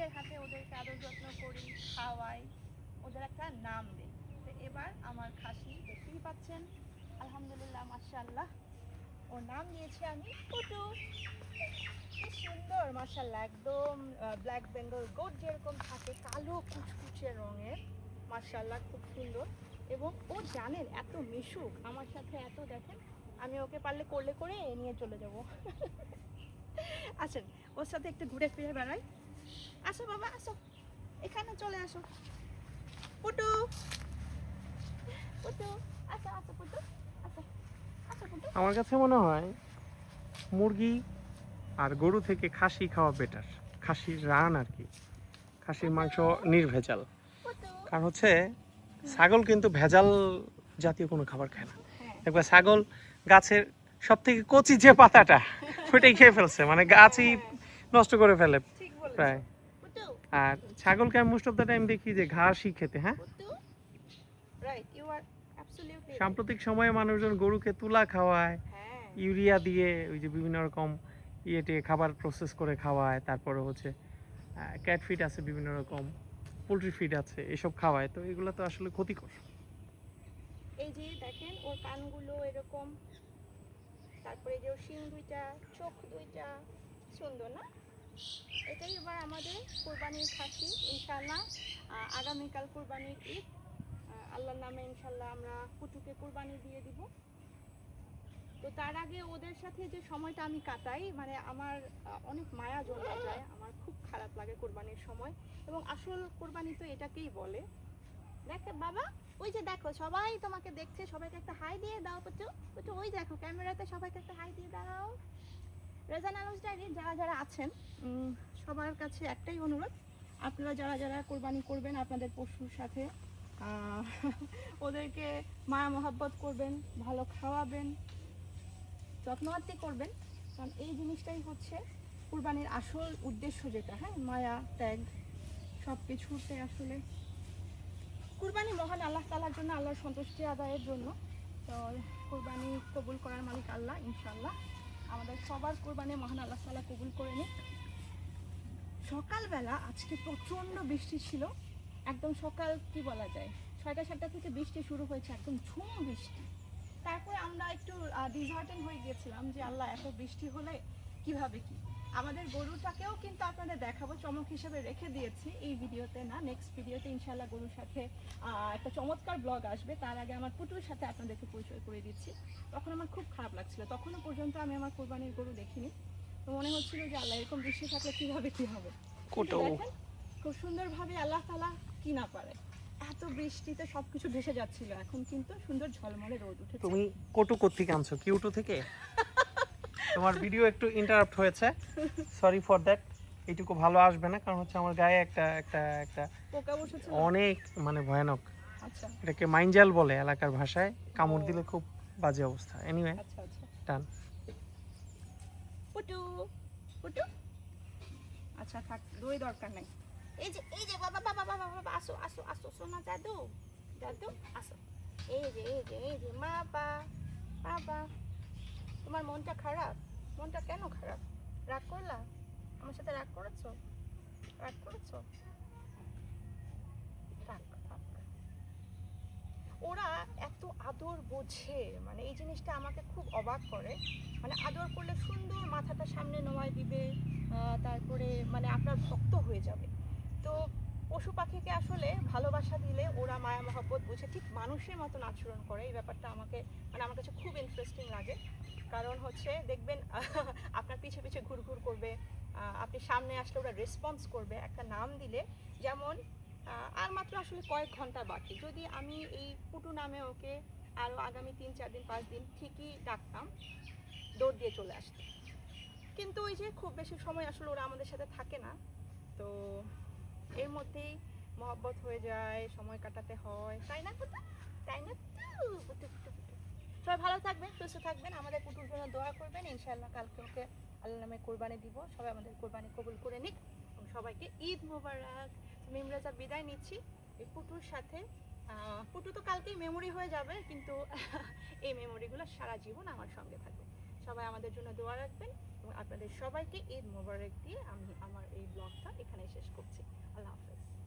নিজের হাতে ওদেরকে আদর যত্ন করি, খাওয়াই, ওদের একটা নাম দিই। তো এবার আমার খাসি দেখতেই পাচ্ছেন, আলহামদুলিল্লাহ মাশাআল্লাহ, ওর নাম দিয়েছি আমি পুটু। কি সুন্দর মাশাআল্লাহ, একদম ব্ল্যাক বেঙ্গল গোট যেরকম থাকে, কালো কুচকুচে রঙের, মাশাআল্লাহ খুব সুন্দর। এবং ও জানেন এত মিশুক আমার সাথে, এত দেখেন আমি ওকে পারলে কোলে করে নিয়ে চলে যাব। আসেন ওর সাথে একটু ঘুরে ফিরে বেড়াই। আসো বাবা আসো, এখানে চলে আসো পুটু, পুটু আসো আসো পুটু, আসো আসো পুটু। আমার কাছে মনে হয় মুরগি আর গরু থেকে খাসি খাওয়া বেটার। খাসির রান আর কি, খাসির মাংস নির্ভেজাল। পুটু কারণ হচ্ছে ছাগল কিন্তু ভেজাল জাতীয় কোনো খাবার খায় না। হ্যাঁ একবার ছাগল গাছের সব থেকে কচি যে পাতাটা ওইটাই খেয়ে ফেলছে, মানে গাছই নষ্ট করে ফেলে ঠিক বলেছো প্রায়। পুটু, আর ছাগলকে আমি মোস্ট অফ দ্য টাইম দেখি যে ঘাসই খেতে। হ্যাঁ, Putu right, you are absolutely right. সাম্প্রতিক সময়ে মানুষজন গরুকে তুলা খাওয়ায়, হ্যাঁ ইউরিয়া দিয়ে ওই যে বিভিন্ন রকম ইয়েতে খাবার প্রসেস করে খাওয়ায়, তারপরে হচ্ছে ক্যাট ফিড আছে, বিভিন্ন রকম পোলট্রি ফিড আছে, এসব খাওয়ায়। তো এগুলো তো আসলে ক্ষতিকর। এই যে দেখেন ওর কানগুলো এরকম, তারপরে যে ওর শিং দুইটা, চোখ দুইটা, সুন্দর না? এটাই এবার আমাদের কোরবানির খাসি ইনশাআল্লাহ। আগামীকাল কোরবানির ঈদ, আল্লাহর নামে ইনশাআল্লাহ আমরা পুটুকে কোরবানি দিয়ে দিব। তো তার আগে ওদের সাথে যে সময়টা আমি কাটাই, মানে আমার অনেক মায়া জমে যায়, আমার খুব খারাপ লাগে কোরবানির সময়। এবং আসল কোরবানি তো এটাকেই বলে। দেখো বাবা, ওই যে দেখো সবাই তোমাকে দেখছে, সবাইকে একটা হাই দিয়ে দাও পুটু, পুটু ওই দেখো ক্যামেরাতে সবাইকে একটা হাই দিয়ে দাও। রেজান আলুস ডায়েরির যারা যারা আছেন, সবার কাছে একটাই অনুরোধ, আপনারা যারা যারা কোরবানি করবেন আপনাদের পশুর সাথে ওদেরকে মায়া মহাব্বত করবেন, ভালো খাওয়াবেন, যত্নআত্তি করবেন। কারণ এই জিনিসটাই হচ্ছে কুরবানির আসল উদ্দেশ্য, যেটা হ্যাঁ মায়া ত্যাগ সব কিছুতে আসলে কুরবানি মহান আল্লাহ তাআলার জন্য, আল্লাহর সন্তুষ্টি আদায়ের জন্য। তো কুরবানি কবুল করার মালিক আল্লাহ, ইনশাআল্লাহ আমাদের সবার কুরবানি মহান আল্লাহ তাআলা কবুল করে নিক। সকালবেলা আজকে প্রচণ্ড বৃষ্টি ছিল, একদম সকাল কি বলা যায় 6টা-7টা থেকে বৃষ্টি শুরু হয়েছে, একদম ঝুম বৃষ্টি। তারপরে আমরা একটু ডিসহার্টেন হয়ে গিয়েছিলাম যে আল্লাহ এত বৃষ্টি হলে কিভাবে কি। আমাদের গরুটাকেও কিন্তু আপনাদের দেখাবো, চমক হিসেবে রেখে দিয়েছি এই ভিডিওতে না, নেক্সট ভিডিওতে ইনশাআল্লাহ গরুর সাথে একটা চমৎকার ব্লগ আসবে। তার আগে আমার পুটুর সাথে আপনাদেরকে পরিচয় করে দিচ্ছি। তখন আমার খুব খারাপ লাগছিল, তখনও পর্যন্ত আমি আমার কোরবানির গরু দেখিনি। তো মনে হচ্ছিল যে আল্লাহ এরকম বৃষ্টি থাকলে কিভাবে কি হবে। কিন্তু দেখেন খুব সুন্দরভাবে আল্লাহ তাআলা কি না পারে, এত বৃষ্টিতে সবকিছু ভেসে যাচ্ছিল, এখন কিন্তু সুন্দর ঝলমলে রোদ উঠেছে। তুমি কটু কোত্থেকে আনছো? কিউটু থেকে? তোমার ভিডিও একটু ইন্টারাপ্ট হয়েছে, সরি ফর দ্যাট। এইটুকু ভালো আসবে না, কারণ হচ্ছে আমার গায়ে একটা একটা একটা পোকা বসেছিল অনেক মানে ভয়ানক, আচ্ছা এটাকে মাইঞ্জাল বলে এলাকার ভাষায়, কামড় দিলে খুব বাজে অবস্থা। এনিওয়ে আচ্ছা আচ্ছা ডান। পুটু পুটু, আচ্ছা থাক, দই দরকার নাই। এই যে বাবা বাবা বাবা বাবা, আসো আসো আসো সোনা দাদু, দাদু আসো। এই যে মা বাবা, তোমার মনটা খারাপ? মনটা কেন খারাপ? রাগ করলা? আমার সাথে রাগ করেছো? রাগ করেছো? থাক থাক। ওরা এত আদর বোঝে, মানে এই জিনিসটা আমাকে খুব অবাক করে। মানে আদর করলে সুন্দর মাথাটা সামনে নোয়ায় দিবে, তারপরে মানে আপনার ভক্ত হয়ে যাবে। তো পশু পাখিকে আসলে ভালোবাসা দিলে ওরা মায়া মহব্বত বুঝে ঠিক মানুষের মতন আচরণ করে। এই ব্যাপারটা আমাকে মানে আমার কাছে খুব ইন্টারেস্টিং লাগে। কারণ হচ্ছে দেখবেন আপনার পিছে পিছে ঘুরঘুর করবে, আপনি সামনে আসলে ওরা রেসপন্স করবে একটা নাম দিলে। যেমন আর মাত্র আসলে কয়েক ঘন্টা বাকি, যদি আমি এই পুটু নামে ওকে আরও আগামী 3-4 দিন 5 দিন ঠিকই ডাকতাম, দৌড় দিয়ে চলে আসতো। কিন্তু ওই যে খুব বেশি সময় আসলে ওরা আমাদের সাথে থাকে না, তো এর মধ্যেই মহব্বত হয়ে যায়, সময় কাটাতে হয়, তাই না পুটু? তাই না পুটু? সবাই ভালো থাকবেন, সুস্থ থাকবেন, আমাদের পুটুর জন্য দোয়া করবেন। ইনশাআল্লাহ কালকে ওকে আল্লাহ নামে কোরবানি দিব, সবাই আমাদের কোরবানি কবুল করে নিক এবং সবাইকে ঈদ মোবারক। মিমরাজা বিদায় নিচ্ছি এই পুটুর সাথে। পুটু তো কালকেই মেমোরি হয়ে যাবে, কিন্তু এই মেমোরিগুলো সারা জীবন আমার সঙ্গে থাকবে। সবাই আমাদের জন্য দোয়া রাখবেন। এবং আপনাদের সবাইকে ঈদ মোবারক দিয়ে আমি আমার এই ব্লগটা এখানে শেষ করছি। আল্লাহ হাফেজ।